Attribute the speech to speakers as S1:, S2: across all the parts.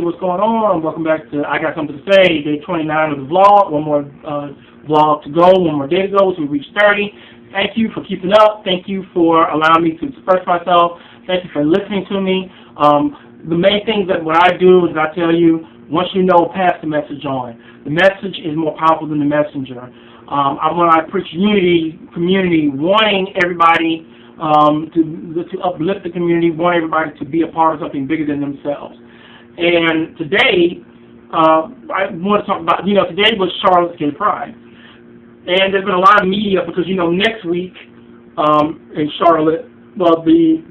S1: Hey, what's going on? Welcome back to I Got Something to Say, day 29 of the vlog. One more vlog to go, one more day to go till we reach 30. Thank you for keeping up. Thank you for allowing me to express myself. Thank you for listening to me. The main thing that what I do is I tell you, once you know, pass the message on. The message is more powerful than the messenger. When I preach unity, community, wanting everybody to uplift the community, want everybody to be a part of something bigger than themselves. And today, I want to talk about, today was Charlotte's Gay Pride. And there's been a lot of media because, next week in Charlotte, well, the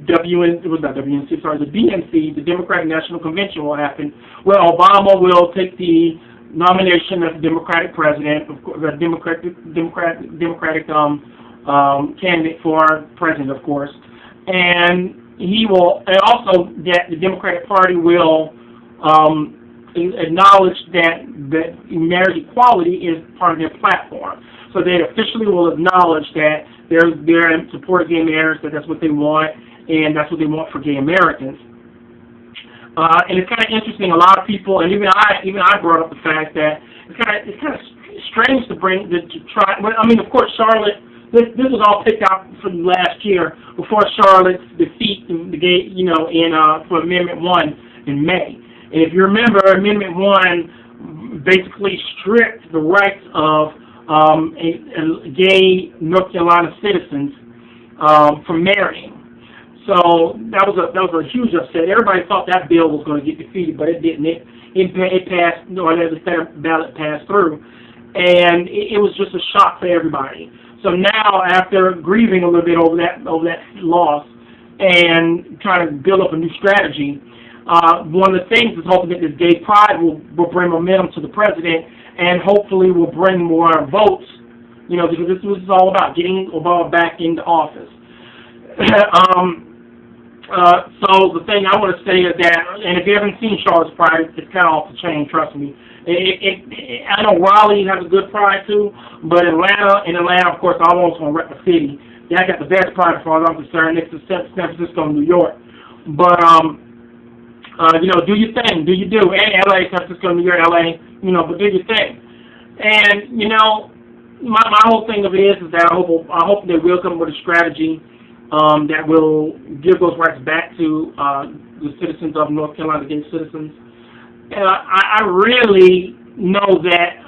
S1: DNC, the Democratic National Convention will happen, where Obama will take the nomination as the Democratic president, of course, the Democratic candidate for president, of course. And he will, and also that the Democratic Party will acknowledge that marriage equality is part of their platform. So they officially will acknowledge that they're in support of gay marriage, that that's what they want, and that's what they want for gay Americans. And it's kind of interesting. A lot of people, and even I brought up the fact that it's kind of strange to try. I mean, of course, Charlotte. This was all picked out from last year before Charlotte's defeat the gay, for Amendment 1 in May. And if you remember, Amendment 1 basically stripped the rights of gay North Carolina citizens from marrying. So that was a huge upset. Everybody thought that bill was going to get defeated, but it didn't. It passed, or the Senate ballot passed through, and it was just a shock for everybody. So now, after grieving a little bit over that loss and trying to build up a new strategy, one of the things is hoping that this gay pride will bring momentum to the president and hopefully will bring more votes, because this is all about getting Obama back into office. So the thing I want to say is that, and if you haven't seen Charlotte's Pride, it's kind of off the chain, trust me. I know Raleigh has a good pride too, but in Atlanta, of course, I almost want to rep the city. Yeah, I got the best pride as far as I'm concerned, next to San Francisco and New York. But do your thing, do you do, and LA, San Francisco, New York, LA, but do your thing. And my whole thing of it is that I hope they will come with a strategy that will give those rights back to the citizens of North Carolina, gay citizens. I really know that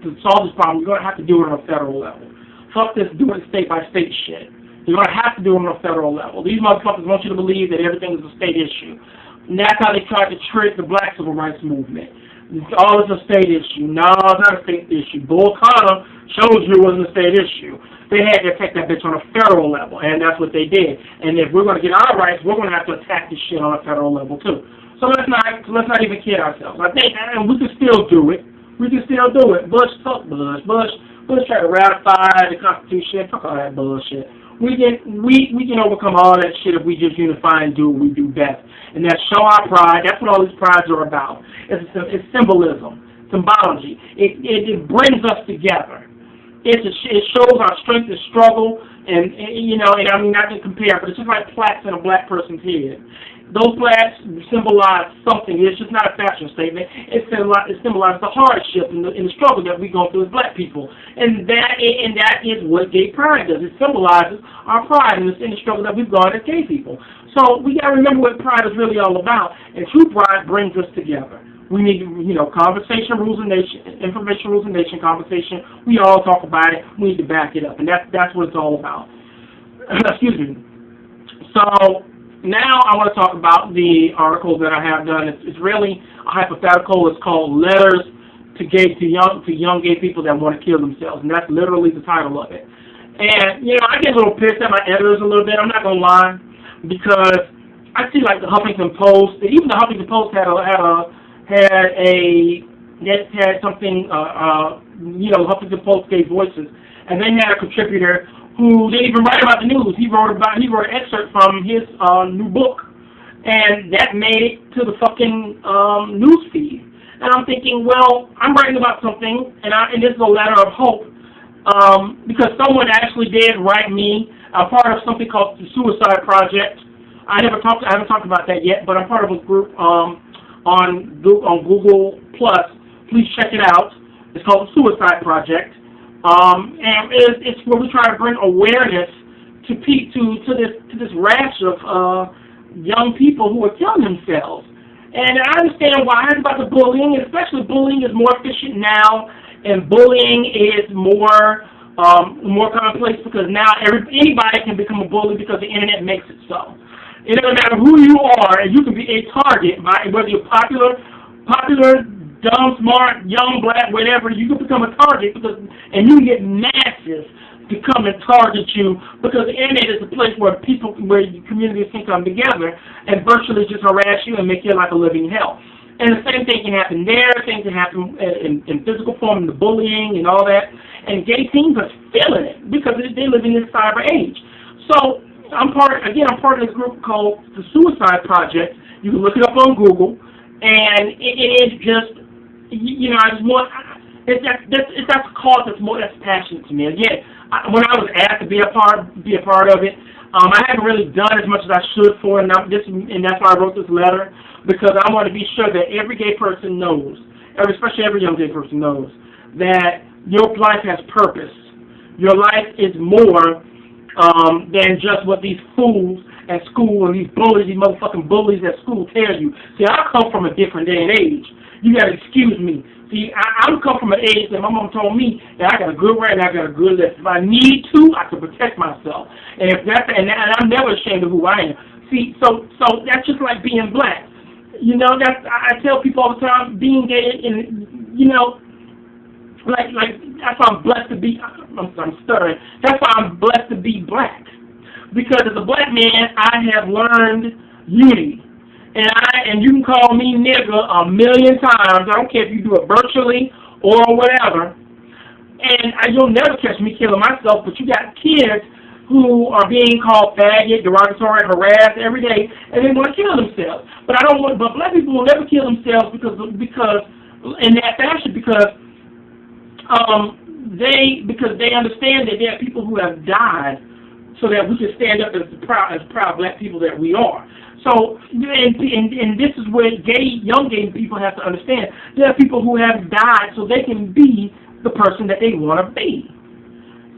S1: to solve this problem, you're going to have to do it on a federal level. Fuck this doing state-by-state shit. You're going to have to do it on a federal level. These motherfuckers want you to believe that everything is a state issue. And that's how they tried to trick the black civil rights movement. It's a state issue. No, it's not a state issue. Bull Connor shows you it wasn't a state issue. They had to attack that bitch on a federal level, and that's what they did. And if we're going to get our rights, we're going to have to attack this shit on a federal level too. So let's not even kid ourselves. I think, and we can still do it. We can still do it. Bush tried to ratify the Constitution. Fuck all that bullshit. We can overcome all that shit if we just unify and do what we do best. And that's show our pride. That's what all these prides are about. It's symbolism, symbology. It brings us together. It shows our strength and struggle, and I mean, I can compare, but it's just like plaques in a black person's head. Those plaques symbolize something. It's just not a fashion statement. It symbolizes the hardship and the struggle that we go through as black people, and that is what gay pride does. It symbolizes our pride and the struggle that we've gone as gay people. So we got to remember what pride is really all about, and true pride brings us together. We need, conversation rules a nation, information rules a nation, conversation. We all talk about it. We need to back it up, and that's what it's all about. Excuse me. So now I want to talk about the article that I have done. It's really a hypothetical. It's called "Letters to Young Gay People That Want to Kill Themselves," and that's literally the title of it. And I get a little pissed at my editors a little bit. I'm not gonna lie, because I see like the Huffington Post. Even the Huffington Post had something. Huffington Post gave voices, and they had a contributor who didn't even write about the news. He wrote an excerpt from his new book, and that made it to the fucking news feed. And I'm thinking, well, I'm writing about something, and this is a letter of hope, because someone actually did write me. I'm part of something called the Suicide Project. I haven't talked about that yet, but I'm part of a group on Google Plus. Please check it out. It's called the Suicide Project, and it's where we try to bring awareness to this rash of young people who are killing themselves. And I understand why. It's about the bullying, especially bullying is more efficient now, and bullying is more commonplace because now anybody can become a bully because the internet makes it so. It doesn't matter who you are, and you can be a target by whether you're popular, dumb, smart, young, black, whatever. You can become a target and you can get masses to come and target you because the internet is a place where communities can come together and virtually just harass you and make your life a living hell. And the same thing can happen there. Things can happen in physical form, in the bullying and all that. And gay teens are feeling it because they live in this cyber age. So I'm part of this group called the Suicide Project. You can look it up on Google, and it is just, I just want. It's that cause that's passionate to me. Again, when I was asked to be a part of it, I haven't really done as much as I should for it, and that's why I wrote this letter, because I want to be sure that every gay person knows, especially every young gay person knows, that your life has purpose. Your life is more than just what these fools at school and these motherfucking bullies at school tell you. See, I come from a different day and age. You gotta excuse me. See, I'm come from an age that my mom told me that I got a good right and I got a good left. If I need to, I can protect myself. And and I'm never ashamed of who I am. See, so that's just like being black. I tell people all the time, being gay, and like that's why I'm blessed to be. I'm stuttering. That's why I'm blessed to be black, because as a black man, I have learned unity. And you can call me nigga a million times. I don't care if you do it virtually or whatever. And you'll never catch me killing myself. But you got kids who are being called faggot, derogatory, harassed every day, and they want to kill themselves. But But black people will never kill themselves because in that fashion because they understand that there are people who have died so that we can stand up as proud black people that we are. So, and this is where young gay people have to understand. There are people who have died so they can be the person that they want to be.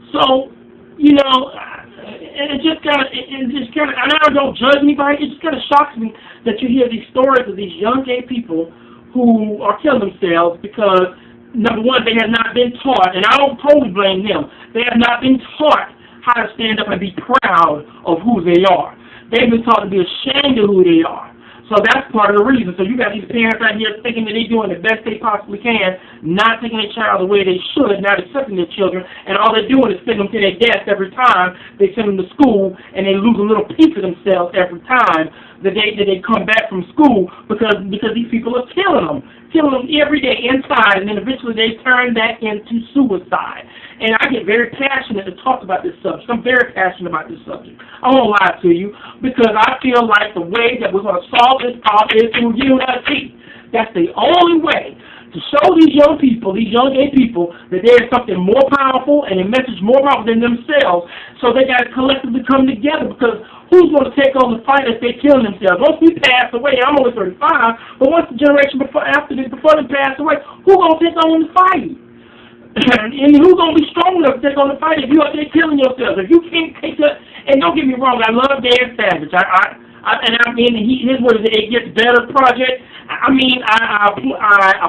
S1: So, it just kind of, and I don't judge anybody. It just kind of shocks me that you hear these stories of these young gay people who are killing themselves because, number one, they have not been taught, and I don't totally blame them. They have not been taught how to stand up and be proud of who they are. They've been taught to be ashamed of who they are. So that's part of the reason. So you got these parents out here thinking that they're doing the best they possibly can, not taking their child the way they should, not accepting their children, and all they're doing is sending them to their death every time they send them to school, and they lose a little piece of themselves every time that they come back from school because these people are killing them every day inside, and then eventually they turn that into suicide. And I get very passionate to talk about this subject. I'm very passionate about this subject. I won't lie to you, because I feel like the way that we're going to solve this problem is through unity. That's the only way to show these young people, these young gay people, that there is something more powerful and a message more powerful than themselves. So they got to collectively come together, because who's going to take on the fight if they kill themselves? Once we pass away, I'm only 35, but once the generation before them pass away, who's going to take on the fight? And who's going to be strong enough to take on the fight if you're out there killing yourself? If you can't take that, and don't get me wrong, I love Dan Savage. His word is It Gets Better project. I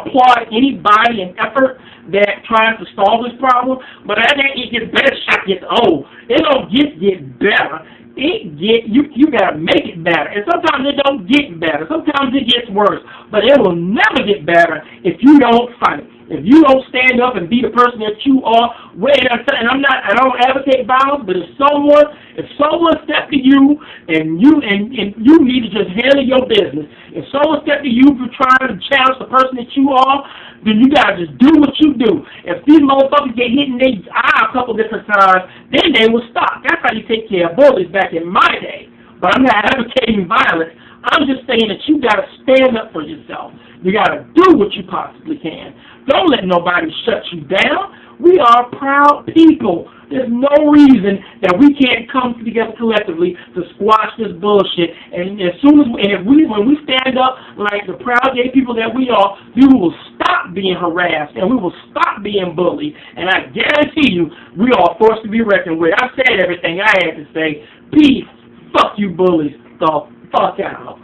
S1: applaud anybody and effort that tries to solve this problem, but I think It Gets Better shit gets old. It don't get better. You gotta make it better. And sometimes it don't get better. Sometimes it gets worse. But it will never get better if you don't fight. If you don't stand up and be the person that you are, I don't advocate violence, but if someone steps to you and you need to just handle your business, if someone steps to you for trying to challenge the person that you are, then you gotta just do what you do. If these motherfuckers get hit in their eye a couple different times, then they will stop. That's how you take care of bullies back in my day. But I'm not advocating violence. I'm just saying that you gotta stand up for yourself. You gotta do what you possibly can. Don't let nobody shut you down. We are proud people. There's no reason that we can't come together collectively to squash this bullshit. And as soon as when we stand up like the proud gay people that we are, we will stop being harassed and we will stop being bullied. And I guarantee you, we are forced to be reckoned with. I said everything I had to say. Peace. Fuck you, bullies. The fuck out.